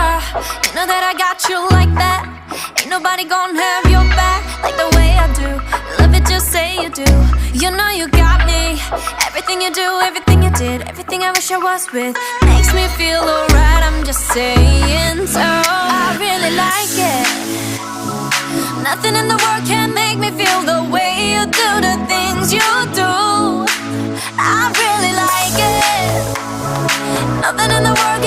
You know that I got you like that. Ain't nobody gonna have your back like the way I do. You love it, just say you do. You know you got me. Everything you do, everything you did, everything I wish I was with makes me feel alright, I'm just saying. So I really like it. Nothing in the world can make me feel the way you do the things you do. I really like it. Nothing in the world